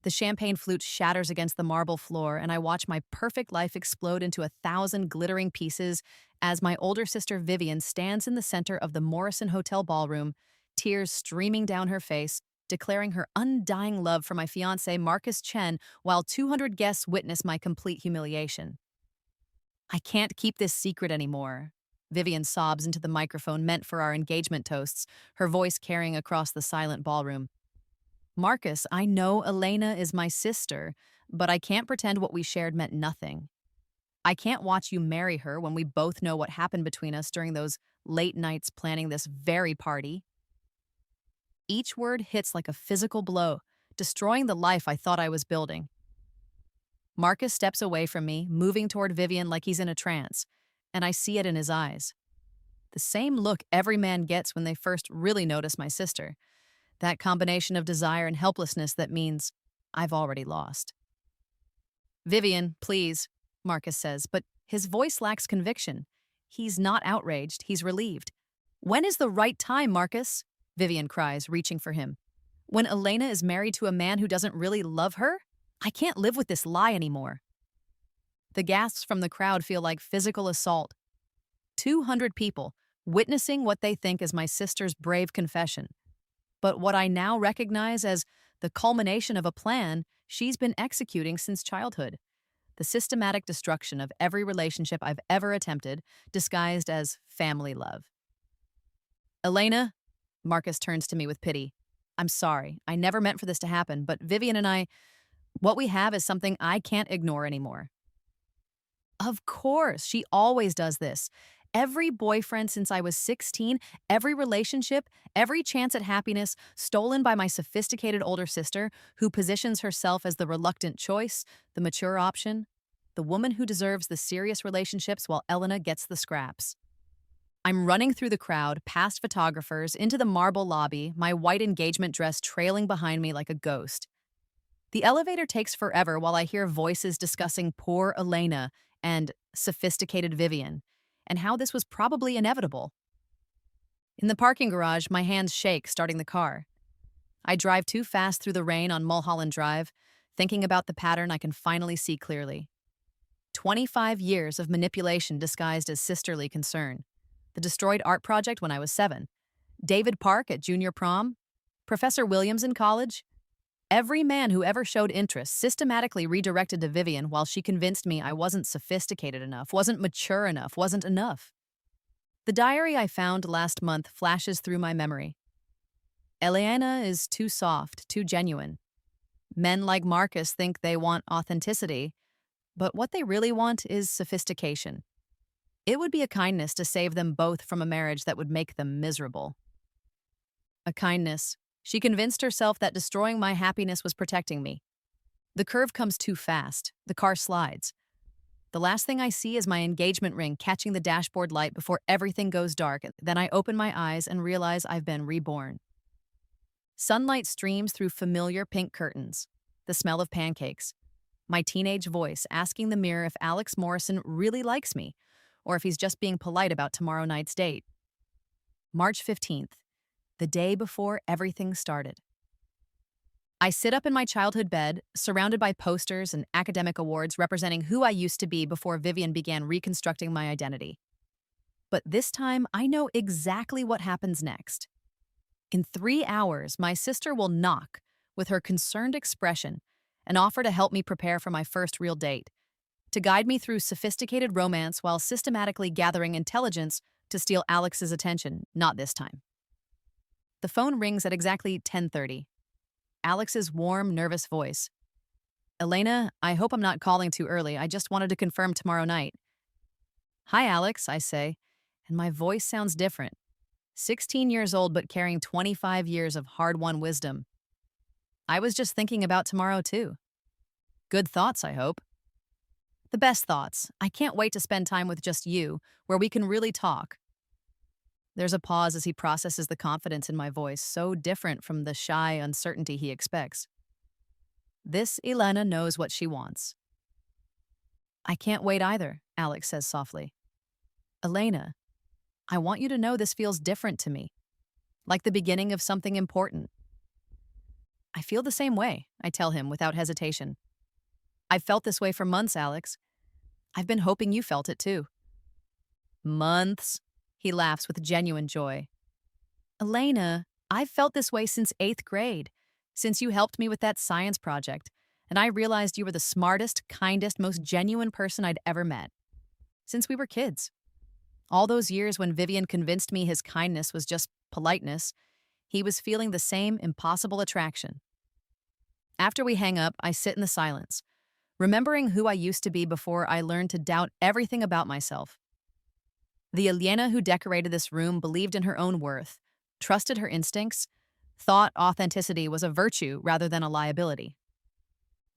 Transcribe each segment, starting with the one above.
The champagne flute shatters against the marble floor, and I watch my perfect life explode into 1,000 glittering pieces as my older sister Vivian stands in the center of the Morrison Hotel ballroom, tears streaming down her face, declaring her undying love for my fiancé Marcus Chen while 200 guests witness my complete humiliation. I can't keep this secret anymore. Vivian sobs into the microphone meant for our engagement toasts, her voice carrying across the silent ballroom. Marcus, I know Elena is my sister, but I can't pretend what we shared meant nothing. I can't watch you marry her when we both know what happened between us during those late nights planning this very party. Each word hits like a physical blow, destroying the life I thought I was building. Marcus steps away from me, moving toward Vivian like he's in a trance, and I see it in his eyes. The same look every man gets when they first really notice my sister. That combination of desire and helplessness that means I've already lost. Vivian, please, Marcus says, but his voice lacks conviction. He's not outraged, he's relieved. When is the right time, Marcus? Vivian cries, reaching for him. When Elena is married to a man who doesn't really love her? I can't live with this lie anymore. The gasps from the crowd feel like physical assault. 200 people witnessing what they think is my sister's brave confession. But what I now recognize as the culmination of a plan she's been executing since childhood. The systematic destruction of every relationship I've ever attempted, disguised as family love. Elena, Marcus turns to me with pity. I'm sorry. I never meant for this to happen, but Vivian and I, what we have is something I can't ignore anymore. Of course, she always does this. Every boyfriend since I was 16, every relationship, every chance at happiness stolen by my sophisticated older sister who positions herself as the reluctant choice, the mature option, the woman who deserves the serious relationships while Elena gets the scraps. I'm running through the crowd, past photographers, into the marble lobby, my white engagement dress trailing behind me like a ghost. The elevator takes forever while I hear voices discussing poor Elena and sophisticated Vivian, and how this was probably inevitable. In the parking garage, my hands shake starting the car. I drive too fast through the rain on Mulholland Drive, thinking about the pattern I can finally see clearly. 25 years of manipulation disguised as sisterly concern. The destroyed art project when I was 7. David Park at junior prom. Professor Williams in college. Every man who ever showed interest systematically redirected to Vivian while she convinced me I wasn't sophisticated enough, wasn't mature enough, wasn't enough. The diary I found last month flashes through my memory. Eliana is too soft, too genuine. Men like Marcus think they want authenticity, but what they really want is sophistication. It would be a kindness to save them both from a marriage that would make them miserable. A kindness. She convinced herself that destroying my happiness was protecting me. The curve comes too fast. The car slides. The last thing I see is my engagement ring catching the dashboard light before everything goes dark. Then I open my eyes and realize I've been reborn. Sunlight streams through familiar pink curtains. The smell of pancakes. My teenage voice asking the mirror if Alex Morrison really likes me, or if he's just being polite about tomorrow night's date. March 15th. The day before everything started. I sit up in my childhood bed, surrounded by posters and academic awards representing who I used to be before Vivian began reconstructing my identity. But this time, I know exactly what happens next. In 3 hours, my sister will knock, with her concerned expression, and offer to help me prepare for my first real date, to guide me through sophisticated romance while systematically gathering intelligence to steal Alex's attention, not this time. The phone rings at exactly 10:30. Alex's warm, nervous voice. Elena, I hope I'm not calling too early. I just wanted to confirm tomorrow night. Hi, Alex, I say, and my voice sounds different. 16 years old, but carrying 25 years of hard-won wisdom. I was just thinking about tomorrow, too. Good thoughts, I hope. The best thoughts. I can't wait to spend time with just you, where we can really talk. There's a pause as he processes the confidence in my voice, so different from the shy uncertainty he expects. This Elena knows what she wants. I can't wait either, Alex says softly. Elena, I want you to know this feels different to me, like the beginning of something important. I feel the same way, I tell him without hesitation. I've felt this way for months, Alex. I've been hoping you felt it too. Months? He laughs with genuine joy. Elena, I've felt this way since 8th grade, since you helped me with that science project, and I realized you were the smartest, kindest, most genuine person I'd ever met. Since we were kids. All those years when Vivian convinced me his kindness was just politeness, he was feeling the same impossible attraction. After we hang up, I sit in the silence, remembering who I used to be before I learned to doubt everything about myself. The Elena who decorated this room believed in her own worth, trusted her instincts, thought authenticity was a virtue rather than a liability.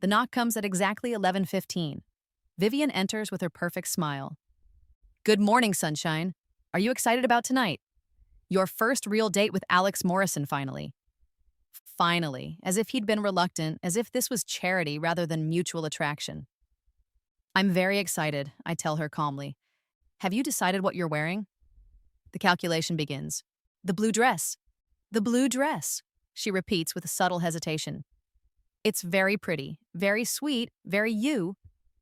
The knock comes at exactly 11:15. Vivian enters with her perfect smile. Good morning, sunshine. Are you excited about tonight? Your first real date with Alex Morrison, finally. Finally, as if he'd been reluctant, as if this was charity rather than mutual attraction. I'm very excited, I tell her calmly. Have you decided what you're wearing? The calculation begins. The blue dress. The blue dress, she repeats with a subtle hesitation. It's very pretty, very sweet, very you,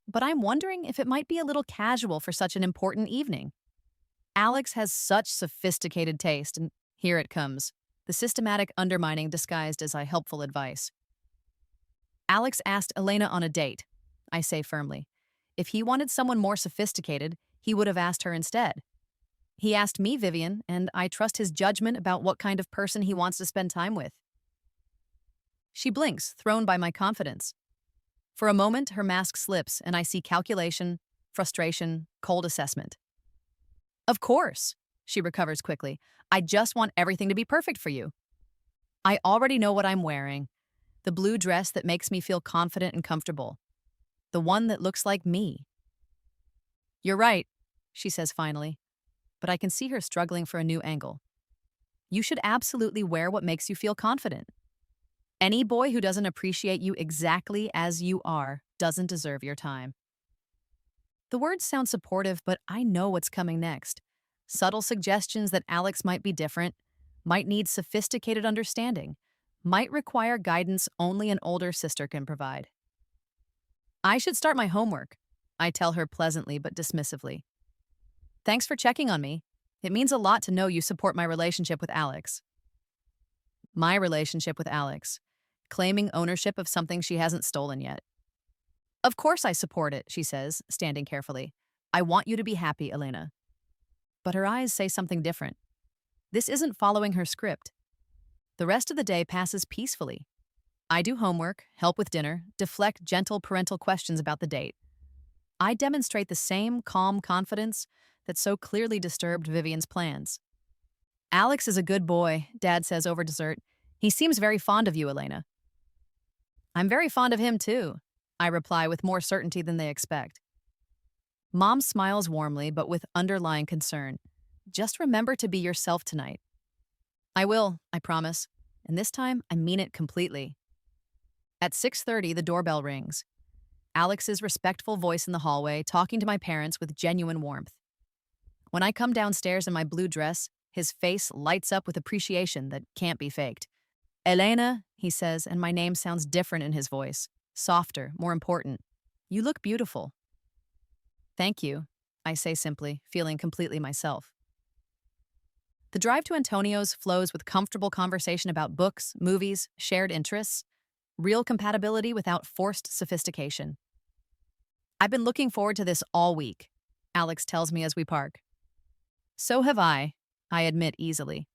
but I'm wondering if it might be a little casual for such an important evening. Alex has such sophisticated taste, and here it comes, the systematic undermining disguised as helpful advice. Alex asked Elena on a date, I say firmly. If he wanted someone more sophisticated, he would have asked her instead. He asked me, Vivian, and I trust his judgment about what kind of person he wants to spend time with. She blinks, thrown by my confidence. For a moment, her mask slips, and I see calculation, frustration, cold assessment. Of course, she recovers quickly. I just want everything to be perfect for you. I already know what I'm wearing. The blue dress that makes me feel confident and comfortable. The one that looks like me. You're right, she says finally, but I can see her struggling for a new angle. You should absolutely wear what makes you feel confident. Any boy who doesn't appreciate you exactly as you are doesn't deserve your time. The words sound supportive, but I know what's coming next. Subtle suggestions that Alex might be different, might need sophisticated understanding, might require guidance only an older sister can provide. I should start my homework, I tell her pleasantly but dismissively. Thanks for checking on me. It means a lot to know you support my relationship with Alex. My relationship with Alex. Claiming ownership of something she hasn't stolen yet. Of course I support it, she says, standing carefully. I want you to be happy, Elena. But her eyes say something different. This isn't following her script. The rest of the day passes peacefully. I do homework, help with dinner, deflect gentle parental questions about the date. I demonstrate the same calm confidence that so clearly disturbed Vivian's plans. Alex is a good boy, Dad says over dessert. He seems very fond of you, Elena. I'm very fond of him, too, I reply with more certainty than they expect. Mom smiles warmly, but with underlying concern. Just remember to be yourself tonight. I will, I promise, and this time I mean it completely. At 6:30, the doorbell rings. Alex's respectful voice in the hallway, talking to my parents with genuine warmth. When I come downstairs in my blue dress, his face lights up with appreciation that can't be faked. Elena, he says, and my name sounds different in his voice. Softer, more important. You look beautiful. Thank you, I say simply, feeling completely myself. The drive to Antonio's flows with comfortable conversation about books, movies, shared interests, real compatibility without forced sophistication. I've been looking forward to this all week, Alex tells me as we park. So have I admit easily.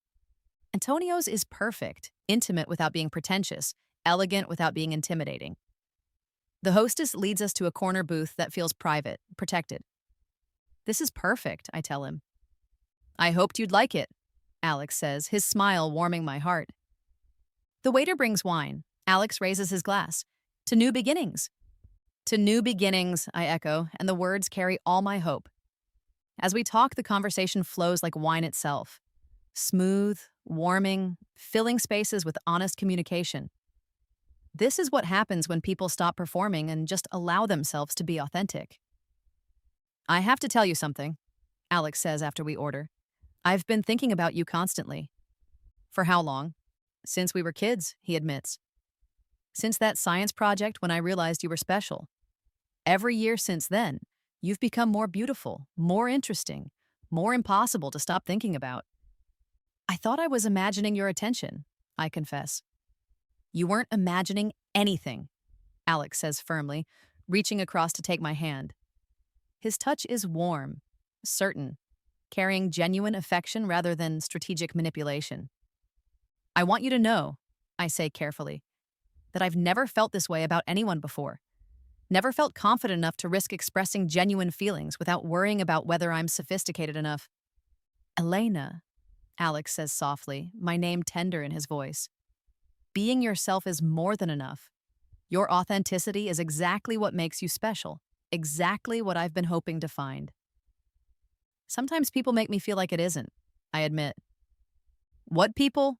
Antonio's is perfect, intimate without being pretentious, elegant without being intimidating. The hostess leads us to a corner booth that feels private, protected. This is perfect, I tell him. I hoped you'd like it, Alex says, his smile warming my heart. The waiter brings wine. Alex raises his glass. To new beginnings. To new beginnings, I echo, and the words carry all my hope. As we talk, the conversation flows like wine itself. Smooth, warming, filling spaces with honest communication. This is what happens when people stop performing and just allow themselves to be authentic. I have to tell you something, Alex says after we order. I've been thinking about you constantly. For how long? Since we were kids, he admits. Since that science project when I realized you were special. Every year since then, you've become more beautiful, more interesting, more impossible to stop thinking about. I thought I was imagining your attention, I confess. You weren't imagining anything, Alex says firmly, reaching across to take my hand. His touch is warm, certain, carrying genuine affection rather than strategic manipulation. I want you to know, I say carefully, that I've never felt this way about anyone before. Never felt confident enough to risk expressing genuine feelings without worrying about whether I'm sophisticated enough. Elena, Alex says softly, my name tender in his voice. Being yourself is more than enough. Your authenticity is exactly what makes you special, exactly what I've been hoping to find. Sometimes people make me feel like it isn't, I admit. What people?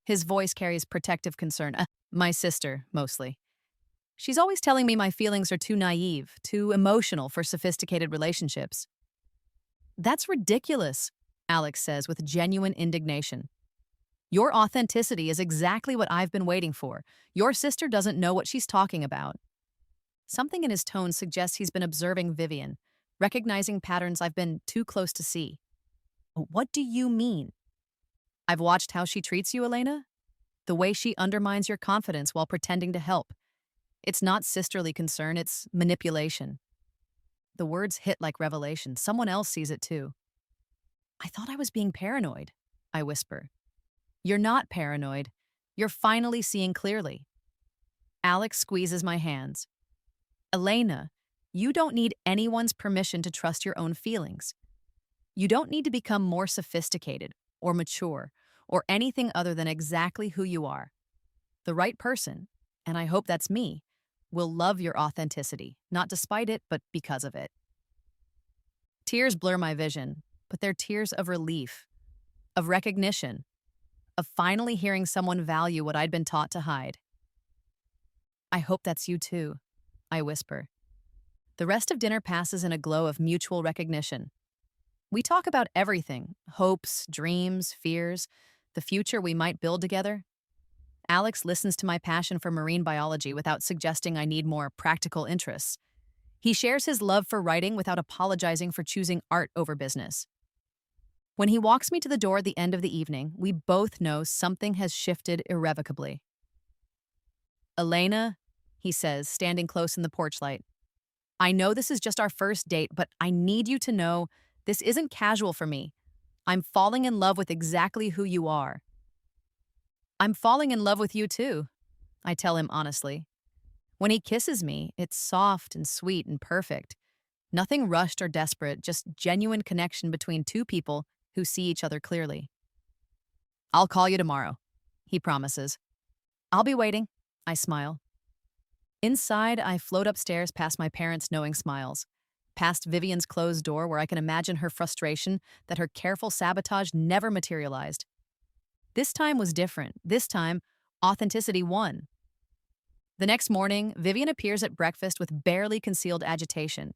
His voice carries protective concern. My sister, mostly. She's always telling me my feelings are too naive, too emotional for sophisticated relationships. That's ridiculous, Alex says with genuine indignation. Your authenticity is exactly what I've been waiting for. Your sister doesn't know what she's talking about. Something in his tone suggests he's been observing Vivian, recognizing patterns I've been too close to see. What do you mean? I've watched how she treats you, Elena. The way she undermines your confidence while pretending to help. It's not sisterly concern, it's manipulation. The words hit like revelation. Someone else sees it too. I thought I was being paranoid, I whisper. You're not paranoid. You're finally seeing clearly. Alex squeezes my hands. Elena, you don't need anyone's permission to trust your own feelings. You don't need to become more sophisticated or mature or anything other than exactly who you are. The right person, and I hope that's me, will love your authenticity, not despite it, but because of it. Tears blur my vision, but they're tears of relief, of recognition, of finally hearing someone value what I'd been taught to hide. I hope that's you too, I whisper. The rest of dinner passes in a glow of mutual recognition. We talk about everything, hopes, dreams, fears, the future we might build together. Alex listens to my passion for marine biology without suggesting I need more practical interests. He shares his love for writing without apologizing for choosing art over business. When he walks me to the door at the end of the evening, we both know something has shifted irrevocably. Elena, he says, standing close in the porch light, I know this is just our first date, but I need you to know this isn't casual for me. I'm falling in love with exactly who you are. I'm falling in love with you too, I tell him honestly. When he kisses me, it's soft and sweet and perfect. Nothing rushed or desperate, just genuine connection between two people who see each other clearly. I'll call you tomorrow, he promises. I'll be waiting, I smile. Inside, I float upstairs past my parents' knowing smiles, past Vivian's closed door where I can imagine her frustration that her careful sabotage never materialized. This time was different. This time, authenticity won. The next morning, Vivian appears at breakfast with barely concealed agitation.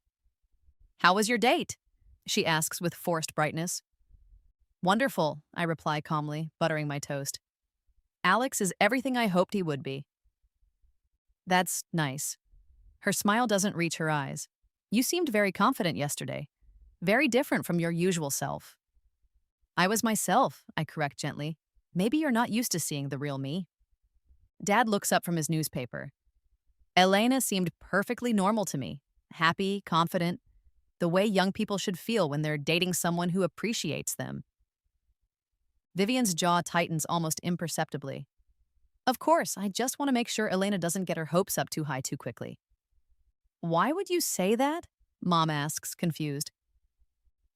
How was your date? She asks with forced brightness. Wonderful, I reply calmly, buttering my toast. Alex is everything I hoped he would be. That's nice. Her smile doesn't reach her eyes. You seemed very confident yesterday. Very different from your usual self. I was myself, I correct gently. Maybe you're not used to seeing the real me. Dad looks up from his newspaper. Elena seemed perfectly normal to me. Happy, confident. The way young people should feel when they're dating someone who appreciates them. Vivian's jaw tightens almost imperceptibly. Of course, I just want to make sure Elena doesn't get her hopes up too high too quickly. Why would you say that? Mom asks, confused.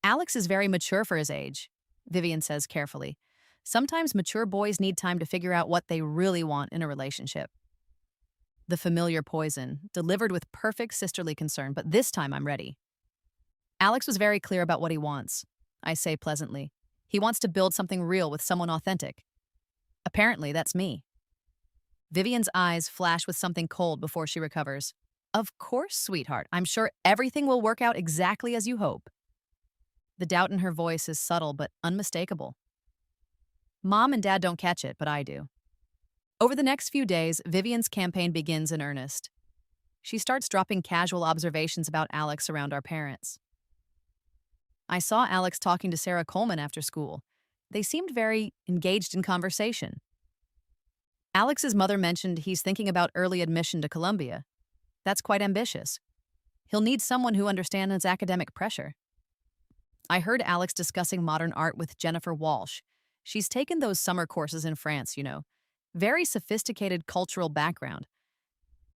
Alex is very mature for his age, Vivian says carefully. Sometimes mature boys need time to figure out what they really want in a relationship. The familiar poison, delivered with perfect sisterly concern, but this time I'm ready. Alex was very clear about what he wants, I say pleasantly. He wants to build something real with someone authentic. Apparently, that's me. Vivian's eyes flash with something cold before she recovers. Of course, sweetheart. I'm sure everything will work out exactly as you hope. The doubt in her voice is subtle but unmistakable. Mom and Dad don't catch it, but I do. Over the next few days, Vivian's campaign begins in earnest. She starts dropping casual observations about Alex around our parents. I saw Alex talking to Sarah Coleman after school. They seemed very engaged in conversation. Alex's mother mentioned he's thinking about early admission to Columbia. That's quite ambitious. He'll need someone who understands academic pressure. I heard Alex discussing modern art with Jennifer Walsh. She's taken those summer courses in France. Very sophisticated cultural background.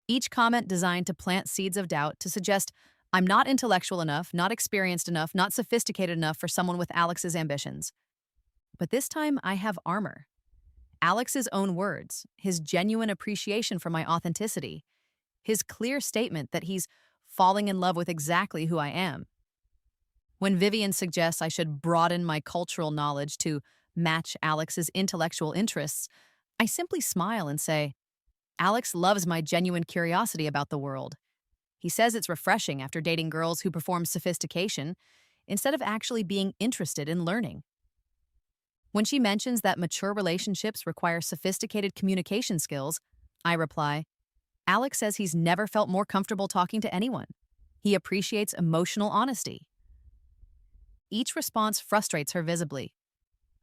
Each comment designed to plant seeds of doubt to suggest I'm not intellectual enough, not experienced enough, not sophisticated enough for someone with Alex's ambitions. But this time I have armor. Alex's own words, his genuine appreciation for my authenticity, his clear statement that he's falling in love with exactly who I am. When Vivian suggests I should broaden my cultural knowledge to match Alex's intellectual interests, I simply smile and say, Alex loves my genuine curiosity about the world. He says it's refreshing after dating girls who perform sophistication instead of actually being interested in learning. When she mentions that mature relationships require sophisticated communication skills, I reply, Alex says he's never felt more comfortable talking to anyone. He appreciates emotional honesty. Each response frustrates her visibly.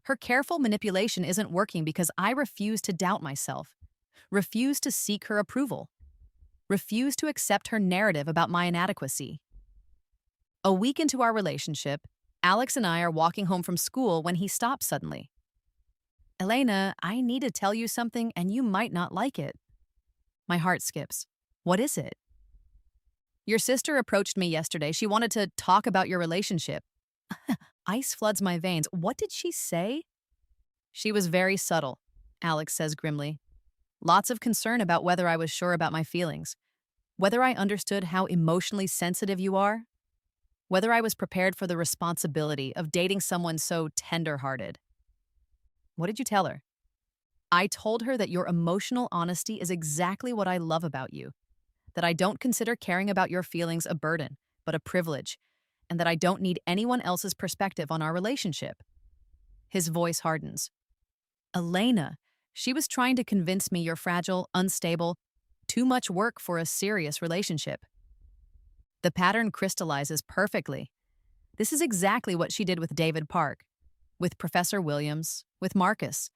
Her careful manipulation isn't working because I refuse to doubt myself, refuse to seek her approval, refuse to accept her narrative about my inadequacy. A week into our relationship, Alex and I are walking home from school when he stops suddenly. Elena, I need to tell you something and you might not like it. My heart skips. What is it? Your sister approached me yesterday. She wanted to talk about your relationship. Ice floods my veins. What did she say? She was very subtle, Alex says grimly. Lots of concern about whether I was sure about my feelings, whether I understood how emotionally sensitive you are, whether I was prepared for the responsibility of dating someone so tender-hearted. What did you tell her? I told her that your emotional honesty is exactly what I love about you, that I don't consider caring about your feelings a burden, but a privilege, and that I don't need anyone else's perspective on our relationship. His voice hardens. Elena, she was trying to convince me you're fragile, unstable, too much work for a serious relationship. The pattern crystallizes perfectly. This is exactly what she did with David Park, with Professor Williams, with Marcus,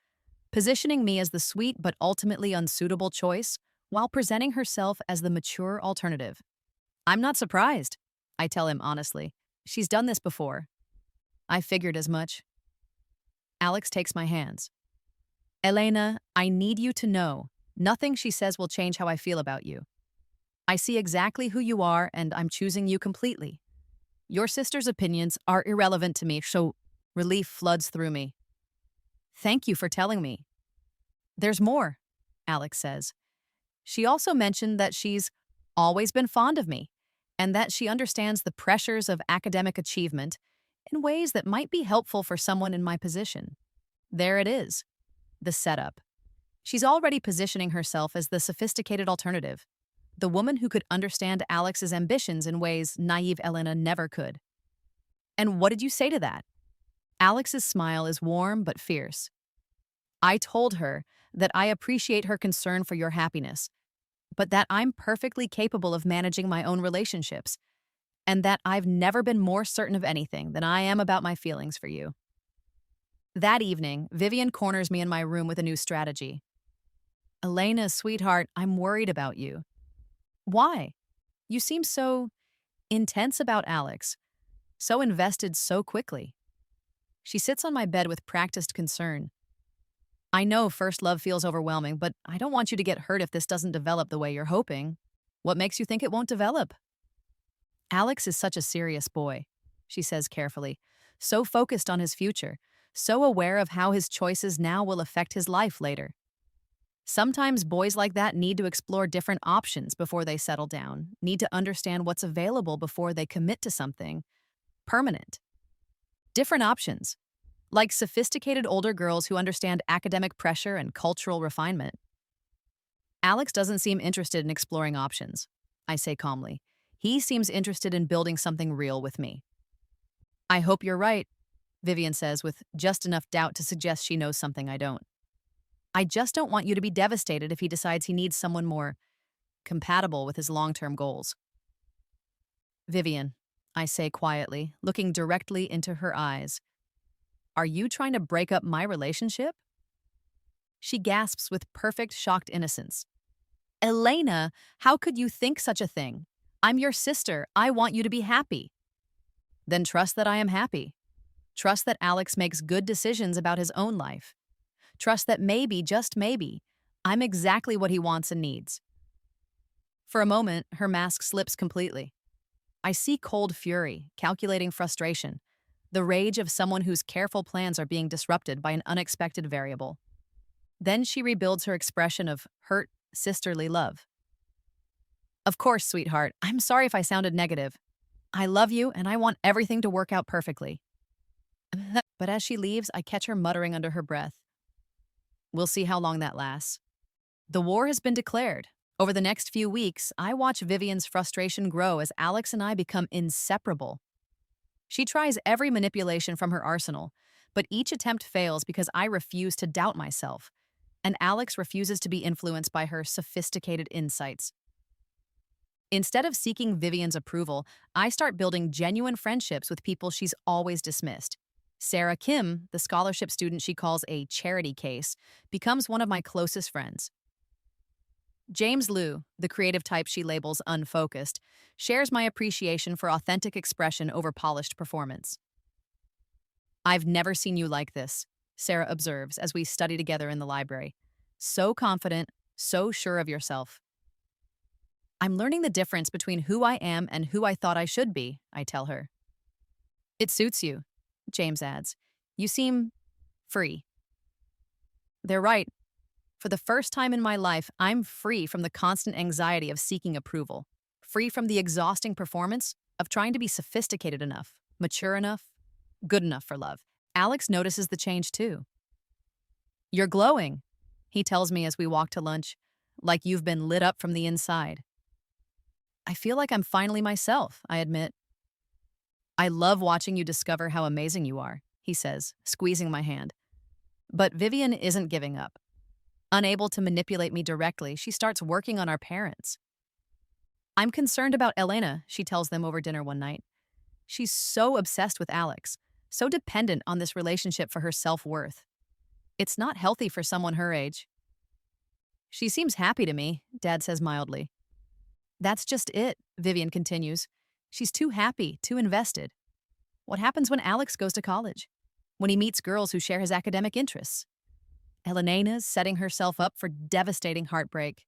positioning me as the sweet but ultimately unsuitable choice while presenting herself as the mature alternative. I'm not surprised, I tell him honestly. She's done this before. I figured as much. Alex takes my hands. Elena, I need you to know, nothing she says will change how I feel about you. I see exactly who you are, and I'm choosing you completely. Your sister's opinions are irrelevant to me, so relief floods through me. Thank you for telling me. There's more, Alex says. She also mentioned that she's always been fond of me, and that she understands the pressures of academic achievement in ways that might be helpful for someone in my position. There it is, the setup. She's already positioning herself as the sophisticated alternative, the woman who could understand Alex's ambitions in ways naive Elena never could. And what did you say to that? Alex's smile is warm but fierce. I told her that I appreciate her concern for your happiness, but that I'm perfectly capable of managing my own relationships, and that I've never been more certain of anything than I am about my feelings for you. That evening, Vivian corners me in my room with a new strategy. Elena, sweetheart, I'm worried about you. Why? You seem so intense about Alex, so invested so quickly. She sits on my bed with practiced concern. I know first love feels overwhelming, but I don't want you to get hurt if this doesn't develop the way you're hoping. What makes you think it won't develop? Alex is such a serious boy, she says carefully, so focused on his future, so aware of how his choices now will affect his life later. Sometimes boys like that need to explore different options before they settle down, need to understand what's available before they commit to something permanent. Different options, like sophisticated older girls who understand academic pressure and cultural refinement. Alex doesn't seem interested in exploring options, I say calmly. He seems interested in building something real with me. I hope you're right, Vivian says with just enough doubt to suggest she knows something I don't. I just don't want you to be devastated if he decides he needs someone more compatible with his long-term goals. Vivian, I say quietly, looking directly into her eyes, are you trying to break up my relationship? She gasps with perfect shocked innocence. Elena, how could you think such a thing? I'm your sister. I want you to be happy. Then trust that I am happy. Trust that Alex makes good decisions about his own life. Trust that maybe, just maybe, I'm exactly what he wants and needs. For a moment, her mask slips completely. I see cold fury, calculating frustration, the rage of someone whose careful plans are being disrupted by an unexpected variable. Then she rebuilds her expression of hurt, sisterly love. Of course, sweetheart, I'm sorry if I sounded negative. I love you and I want everything to work out perfectly. But as she leaves, I catch her muttering under her breath. We'll see how long that lasts. The war has been declared. Over the next few weeks, I watch Vivian's frustration grow as Alex and I become inseparable. She tries every manipulation from her arsenal, but each attempt fails because I refuse to doubt myself, and Alex refuses to be influenced by her sophisticated insights. Instead of seeking Vivian's approval, I start building genuine friendships with people she's always dismissed. Sarah Kim, the scholarship student she calls a charity case, becomes one of my closest friends. James Liu, the creative type she labels unfocused, shares my appreciation for authentic expression over polished performance. I've never seen you like this, Sarah observes as we study together in the library. So confident, so sure of yourself. I'm learning the difference between who I am and who I thought I should be, I tell her. It suits you, James adds. You seem free. They're right. For the first time in my life, I'm free from the constant anxiety of seeking approval, free from the exhausting performance of trying to be sophisticated enough, mature enough, good enough for love. Alex notices the change too. You're glowing, he tells me as we walk to lunch, like you've been lit up from the inside. I feel like I'm finally myself, I admit. I love watching you discover how amazing you are, he says, squeezing my hand. But Vivian isn't giving up. Unable to manipulate me directly, she starts working on our parents. I'm concerned about Elena, she tells them over dinner one night. She's so obsessed with Alex, so dependent on this relationship for her self-worth. It's not healthy for someone her age. She seems happy to me, Dad says mildly. That's just it, Vivian continues. She's too happy, too invested. What happens when Alex goes to college? When he meets girls who share his academic interests? Elena's setting herself up for devastating heartbreak.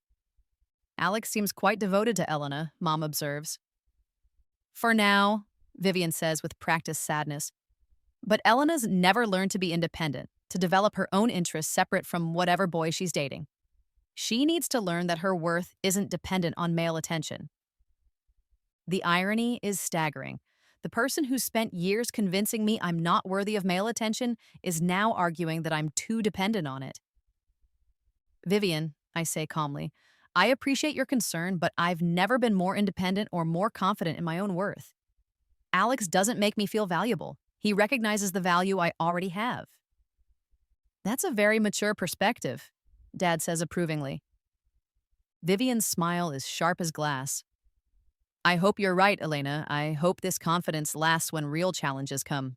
Alex seems quite devoted to Elena, Mom observes. For now, Vivian says with practiced sadness. But Elena's never learned to be independent, to develop her own interests separate from whatever boy she's dating. She needs to learn that her worth isn't dependent on male attention. The irony is staggering. The person who spent years convincing me I'm not worthy of male attention is now arguing that I'm too dependent on it. Vivian, I say calmly, I appreciate your concern, but I've never been more independent or more confident in my own worth. Alex doesn't make me feel valuable. He recognizes the value I already have. That's a very mature perspective, Dad says approvingly. Vivian's smile is sharp as glass. I hope you're right, Elena. I hope this confidence lasts when real challenges come.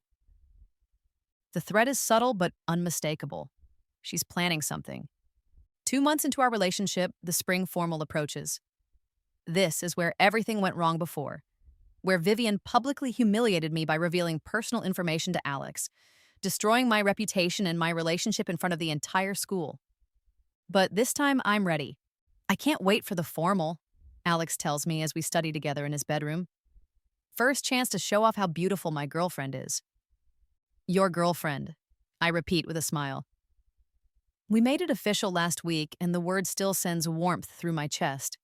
The threat is subtle but unmistakable. She's planning something. 2 months into our relationship, the spring formal approaches. This is where everything went wrong before, where Vivian publicly humiliated me by revealing personal information to Alex, destroying my reputation and my relationship in front of the entire school. But this time, I'm ready. I can't wait for the formal, Alex tells me as we study together in his bedroom. First chance to show off how beautiful my girlfriend is. Your girlfriend, I repeat with a smile. We made it official last week, and the word still sends warmth through my chest.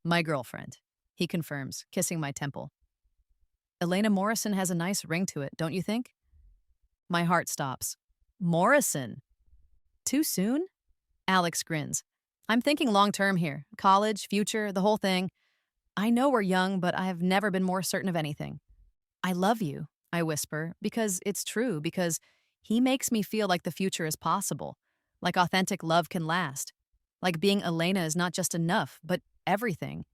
My girlfriend, he confirms, kissing my temple. Elena Morrison has a nice ring to it, don't you think? My heart stops. Morrison? Too soon? Alex grins. I'm thinking long-term here. College, future, the whole thing. I know we're young, but I have never been more certain of anything. I love you, I whisper, because it's true, because he makes me feel like the future is possible. Like authentic love can last. Like being Elena is not just enough, but everything.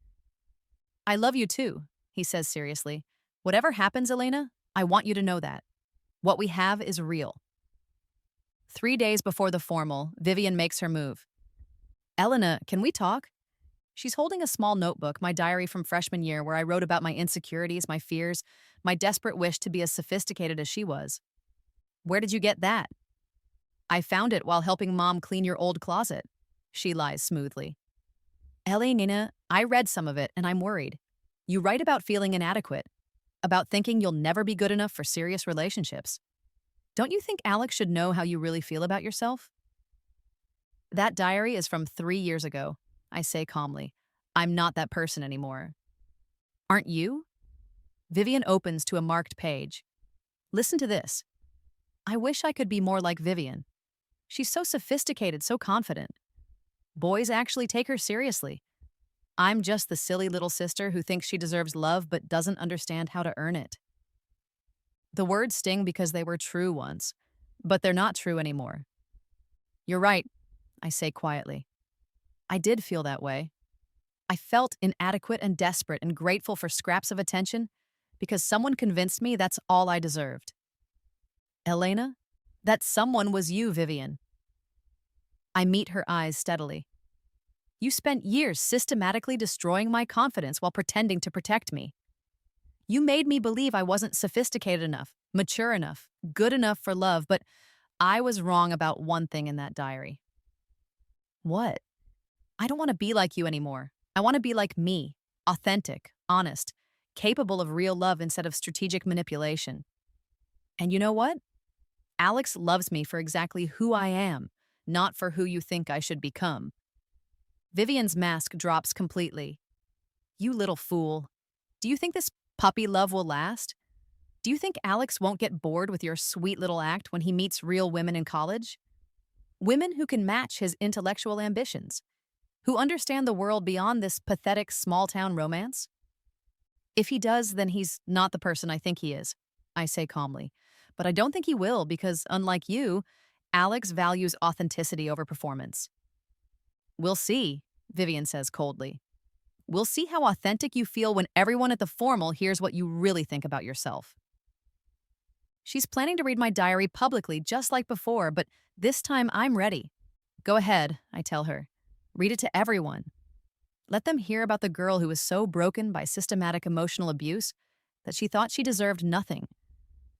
I love you too, he says seriously. Whatever happens, Elena, I want you to know that. What we have is real. 3 days before the formal, Vivian makes her move. Elena, can we talk? She's holding a small notebook, my diary from freshman year, where I wrote about my insecurities, my fears, my desperate wish to be as sophisticated as she was. Where did you get that? I found it while helping Mom clean your old closet. She lies smoothly. Nina, I read some of it and I'm worried. You write about feeling inadequate, about thinking you'll never be good enough for serious relationships. Don't you think Alex should know how you really feel about yourself? That diary is from 3 years ago, I say calmly. I'm not that person anymore. Aren't you? Vivian opens to a marked page. Listen to this. I wish I could be more like Vivian. She's so sophisticated, so confident. Boys actually take her seriously. I'm just the silly little sister who thinks she deserves love but doesn't understand how to earn it. The words sting because they were true once, but they're not true anymore. You're right, I say quietly. I did feel that way. I felt inadequate and desperate and grateful for scraps of attention because someone convinced me that's all I deserved. Elena, that someone was you, Vivian. I meet her eyes steadily. You spent years systematically destroying my confidence while pretending to protect me. You made me believe I wasn't sophisticated enough, mature enough, good enough for love, but I was wrong about one thing in that diary. What? I don't want to be like you anymore. I want to be like me, authentic, honest, capable of real love instead of strategic manipulation. And you know what? Alex loves me for exactly who I am, not for who you think I should become. Vivian's mask drops completely. You little fool. Do you think this puppy love will last? Do you think Alex won't get bored with your sweet little act when he meets real women in college? Women who can match his intellectual ambitions, who understand the world beyond this pathetic small-town romance? If he does, then he's not the person I think he is, I say calmly. But I don't think he will because, unlike you, Alex values authenticity over performance. We'll see, Vivian says coldly. We'll see how authentic you feel when everyone at the formal hears what you really think about yourself. She's planning to read my diary publicly just like before, but this time I'm ready. Go ahead, I tell her. Read it to everyone. Let them hear about the girl who was so broken by systematic emotional abuse that she thought she deserved nothing.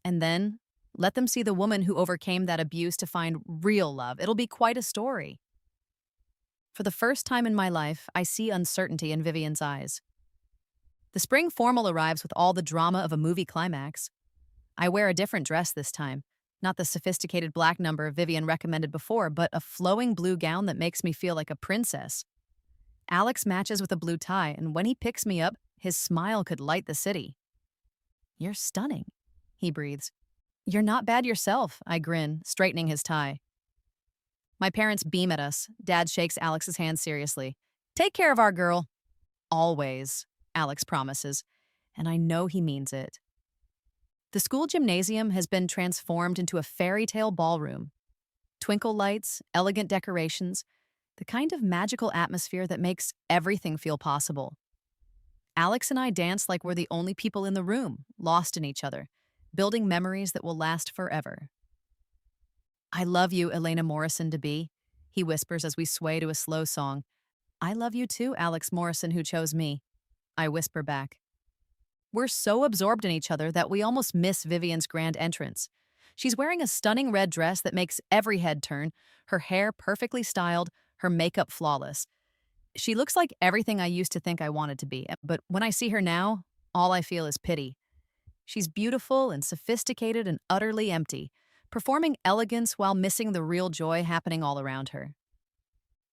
And then, let them see the woman who overcame that abuse to find real love. It'll be quite a story. For the first time in my life, I see uncertainty in Vivian's eyes. The spring formal arrives with all the drama of a movie climax. I wear a different dress this time, not the sophisticated black number Vivian recommended before, but a flowing blue gown that makes me feel like a princess. Alex matches with a blue tie, and when he picks me up, his smile could light the city. You're stunning, he breathes. You're not bad yourself, I grin, straightening his tie. My parents beam at us. Dad shakes Alex's hand seriously. Take care of our girl. Always, Alex promises, and I know he means it. The school gymnasium has been transformed into a fairy tale ballroom. Twinkle lights, elegant decorations, the kind of magical atmosphere that makes everything feel possible. Alex and I dance like we're the only people in the room, lost in each other, building memories that will last forever. I love you, Elena Morrison to be, he whispers as we sway to a slow song. I love you too, Alex Morrison who chose me, I whisper back. We're so absorbed in each other that we almost miss Vivian's grand entrance. She's wearing a stunning red dress that makes every head turn, her hair perfectly styled, her makeup flawless. She looks like everything I used to think I wanted to be, but when I see her now, all I feel is pity. She's beautiful and sophisticated and utterly empty, performing elegance while missing the real joy happening all around her.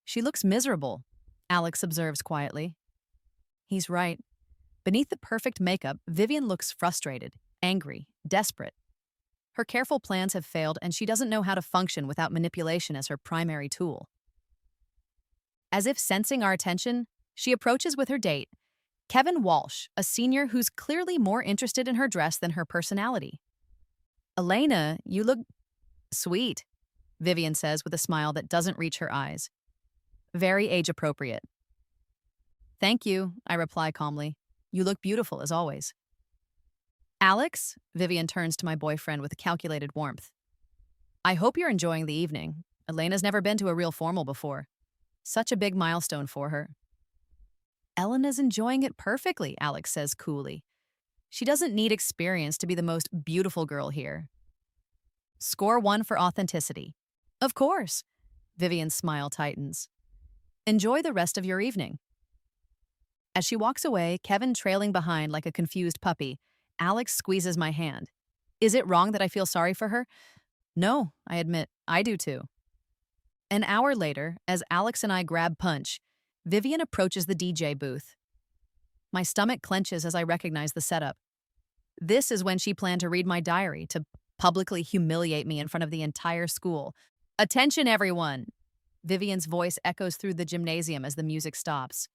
She looks miserable, Alex observes quietly. He's right. Beneath the perfect makeup, Vivian looks frustrated, angry, desperate. Her careful plans have failed, and she doesn't know how to function without manipulation as her primary tool. As if sensing our attention, she approaches with her date, Kevin Walsh, a senior who's clearly more interested in her dress than her personality. Elena, you look sweet. Vivian says with a smile that doesn't reach her eyes. Very age appropriate. Thank you, I reply calmly. You look beautiful as always. Alex, Vivian turns to my boyfriend with calculated warmth. I hope you're enjoying the evening. Elena's never been to a real formal before. Such a big milestone for her. Elena's enjoying it perfectly, Alex says coolly. She doesn't need experience to be the most beautiful girl here. Score 1 for authenticity. Of course. Vivian's smile tightens. Enjoy the rest of your evening. As she walks away, Kevin trailing behind like a confused puppy, Alex squeezes my hand. Is it wrong that I feel sorry for her? No, I admit, I do too. An hour later, as Alex and I grab punch, Vivian approaches the DJ booth. My stomach clenches as I recognize the setup. This is when she planned to read my diary, to publicly humiliate me in front of the entire school. Attention, everyone! Vivian's voice echoes through the gymnasium as the music stops.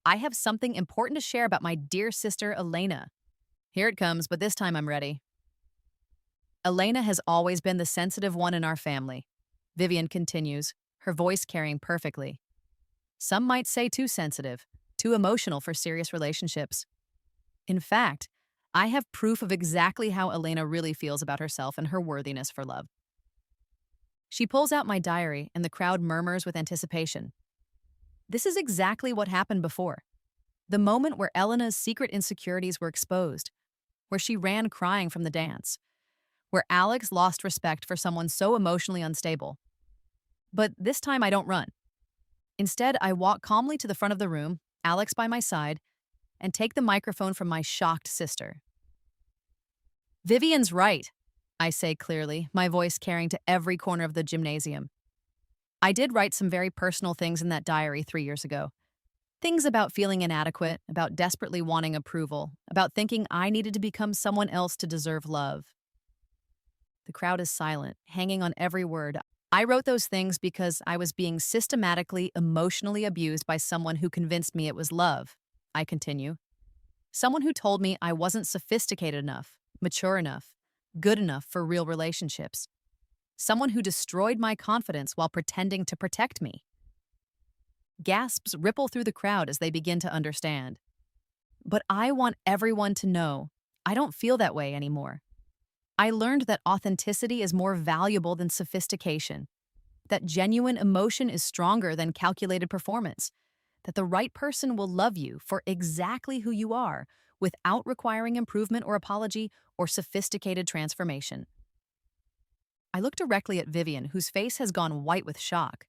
I have something important to share about my dear sister, Elena. Here it comes, but this time I'm ready. Elena has always been the sensitive one in our family. Vivian continues, her voice carrying perfectly. Some might say too sensitive, too emotional for serious relationships. In fact, I have proof of exactly how Elena really feels about herself and her worthiness for love. She pulls out my diary, and the crowd murmurs with anticipation. This is exactly what happened before. The moment where Elena's secret insecurities were exposed, where she ran crying from the dance, where Alex lost respect for someone so emotionally unstable. But this time I don't run. Instead, I walk calmly to the front of the room, Alex by my side, and take the microphone from my shocked sister. Vivian's right, I say clearly, my voice carrying to every corner of the gymnasium. I did write some very personal things in that diary 3 years ago. Things about feeling inadequate, about desperately wanting approval, about thinking I needed to become someone else to deserve love. The crowd is silent, hanging on every word. I wrote those things because I was being systematically, emotionally abused by someone who convinced me it was love. I continue. Someone who told me I wasn't sophisticated enough, mature enough, good enough for real relationships. Someone who destroyed my confidence while pretending to protect me. Gasps ripple through the crowd as they begin to understand. But I want everyone to know I don't feel that way anymore. I learned that authenticity is more valuable than sophistication, that genuine emotion is stronger than calculated performance, that the right person will love you for exactly who you are without requiring improvement or apology or sophisticated transformation. I look directly at Vivian, whose face has gone white with shock.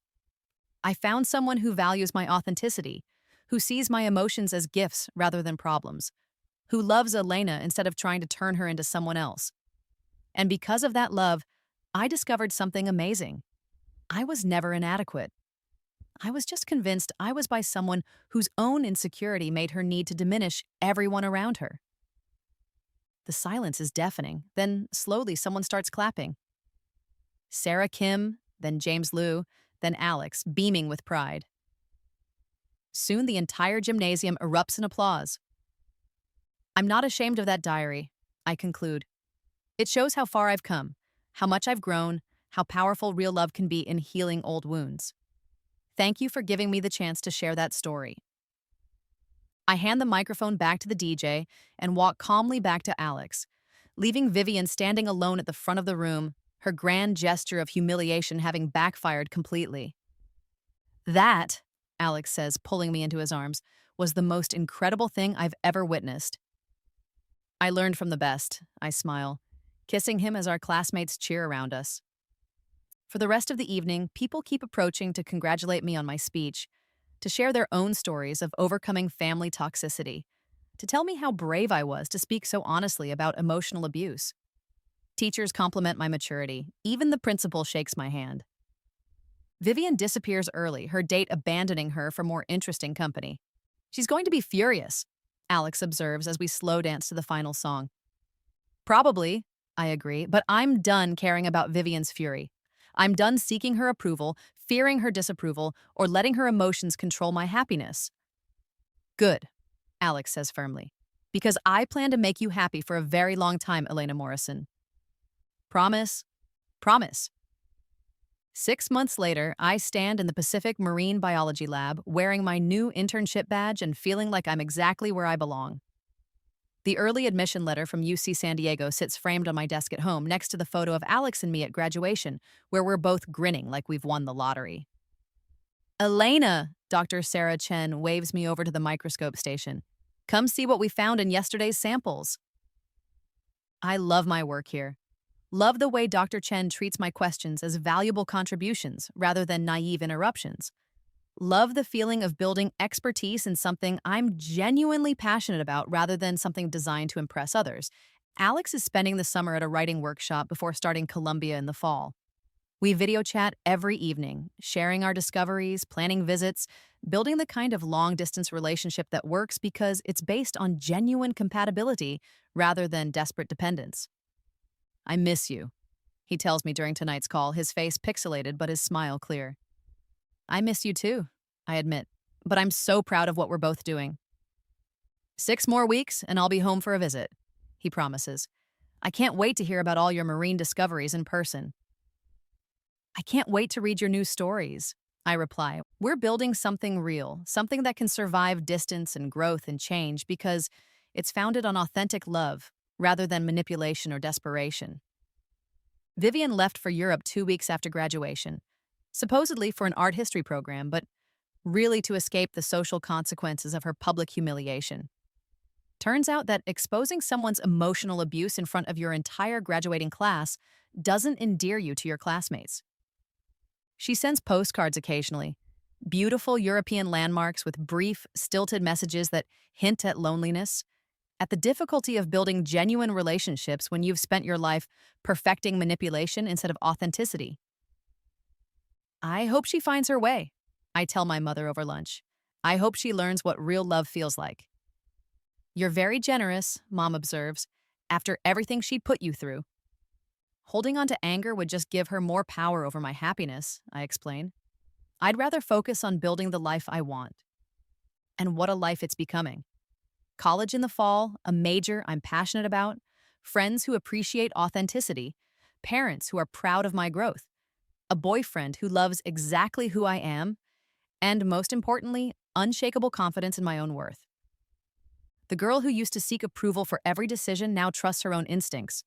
I found someone who values my authenticity, who sees my emotions as gifts rather than problems, who loves Elena instead of trying to turn her into someone else. And because of that love, I discovered something amazing. I was never inadequate. I was just convinced I was by someone whose own insecurity made her need to diminish everyone around her. The silence is deafening. Then, slowly, someone starts clapping. Sarah Kim, then James Liu, then Alex, beaming with pride. Soon the entire gymnasium erupts in applause. I'm not ashamed of that diary, I conclude. It shows how far I've come, how much I've grown, how powerful real love can be in healing old wounds. Thank you for giving me the chance to share that story. I hand the microphone back to the DJ and walk calmly back to Alex, leaving Vivian standing alone at the front of the room, her grand gesture of humiliation having backfired completely. That, Alex says, pulling me into his arms, was the most incredible thing I've ever witnessed. I learned from the best, I smile, kissing him as our classmates cheer around us. For the rest of the evening, people keep approaching to congratulate me on my speech, to share their own stories of overcoming family toxicity, to tell me how brave I was to speak so honestly about emotional abuse. Teachers compliment my maturity. Even the principal shakes my hand. Vivian disappears early, her date abandoning her for more interesting company. She's going to be furious, Alex observes as we slow dance to the final song. Probably, I agree, but I'm done caring about Vivian's fury. I'm done seeking her approval, fearing her disapproval, or letting her emotions control my happiness. Good, Alex says firmly, because I plan to make you happy for a very long time, Elena Morrison. Promise? Promise. 6 months later, I stand in the Pacific Marine Biology Lab wearing my new internship badge and feeling like I'm exactly where I belong. The early admission letter from UC San Diego sits framed on my desk at home next to the photo of Alex and me at graduation, where we're both grinning like we've won the lottery. Elena, Dr. Sarah Chen waves me over to the microscope station. Come see what we found in yesterday's samples. I love my work here. Love the way Dr. Chen treats my questions as valuable contributions rather than naive interruptions. Love the feeling of building expertise in something I'm genuinely passionate about rather than something designed to impress others. Alex is spending the summer at a writing workshop before starting Columbia in the fall. We video chat every evening, sharing our discoveries, planning visits, building the kind of long-distance relationship that works because it's based on genuine compatibility rather than desperate dependence. I miss you, he tells me during tonight's call, his face pixelated but his smile clear. I miss you too, I admit, but I'm so proud of what we're both doing. 6 more weeks and I'll be home for a visit, he promises. I can't wait to hear about all your marine discoveries in person. I can't wait to read your new stories, I reply. We're building something real, something that can survive distance and growth and change because it's founded on authentic love rather than manipulation or desperation. Vivian left for Europe 2 weeks after graduation, supposedly for an art history program, but really to escape the social consequences of her public humiliation. Turns out that exposing someone's emotional abuse in front of your entire graduating class doesn't endear you to your classmates. She sends postcards occasionally, beautiful European landmarks with brief, stilted messages that hint at loneliness, at the difficulty of building genuine relationships when you've spent your life perfecting manipulation instead of authenticity. I hope she finds her way, I tell my mother over lunch. I hope she learns what real love feels like. You're very generous, Mom observes, after everything she'd put you through. Holding on to anger would just give her more power over my happiness, I explain. I'd rather focus on building the life I want. And what a life it's becoming. College in the fall, a major I'm passionate about, friends who appreciate authenticity, parents who are proud of my growth, a boyfriend who loves exactly who I am, and most importantly, unshakable confidence in my own worth. The girl who used to seek approval for every decision now trusts her own instincts.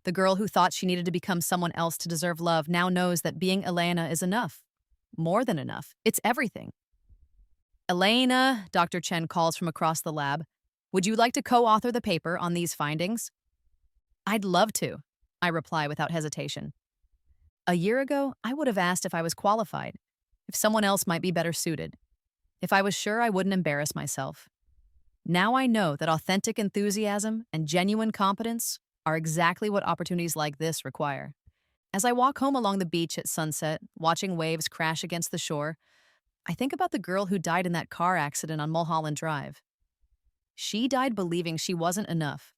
The girl who thought she needed to become someone else to deserve love now knows that being Elena is enough. More than enough. It's everything. Elena, Dr. Chen calls from across the lab. Would you like to co-author the paper on these findings? I'd love to, I reply without hesitation. A year ago, I would have asked if I was qualified, if someone else might be better suited, if I was sure I wouldn't embarrass myself. Now I know that authentic enthusiasm and genuine competence are exactly what opportunities like this require. As I walk home along the beach at sunset, watching waves crash against the shore, I think about the girl who died in that car accident on Mulholland Drive. She died believing she wasn't enough,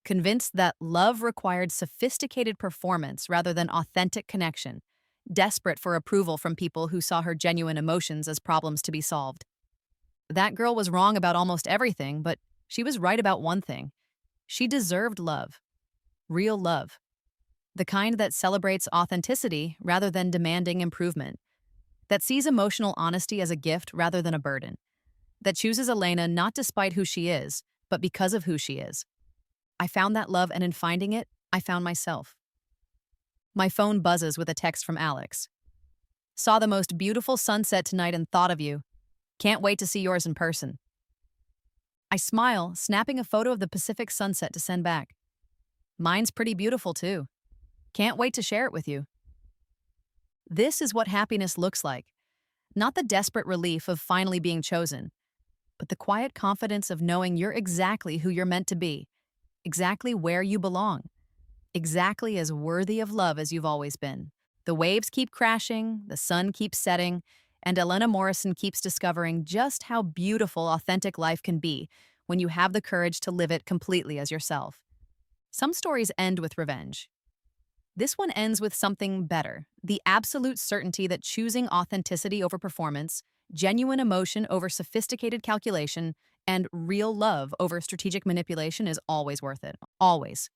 convinced that love required sophisticated performance rather than authentic connection, desperate for approval from people who saw her genuine emotions as problems to be solved. That girl was wrong about almost everything, but she was right about one thing. She deserved love. Real love. The kind that celebrates authenticity rather than demanding improvement. That sees emotional honesty as a gift rather than a burden. That chooses Elena not despite who she is, but because of who she is. I found that love, and in finding it, I found myself. My phone buzzes with a text from Alex. Saw the most beautiful sunset tonight and thought of you. Can't wait to see yours in person. I smile, snapping a photo of the Pacific sunset to send back. Mine's pretty beautiful too. Can't wait to share it with you. This is what happiness looks like. Not the desperate relief of finally being chosen, but the quiet confidence of knowing you're exactly who you're meant to be, exactly where you belong, exactly as worthy of love as you've always been. The waves keep crashing, the sun keeps setting, and Elena Morrison keeps discovering just how beautiful authentic life can be when you have the courage to live it completely as yourself. Some stories end with revenge. This one ends with something better, the absolute certainty that choosing authenticity over performance, genuine emotion over sophisticated calculation, and real love over strategic manipulation is always worth it. Always.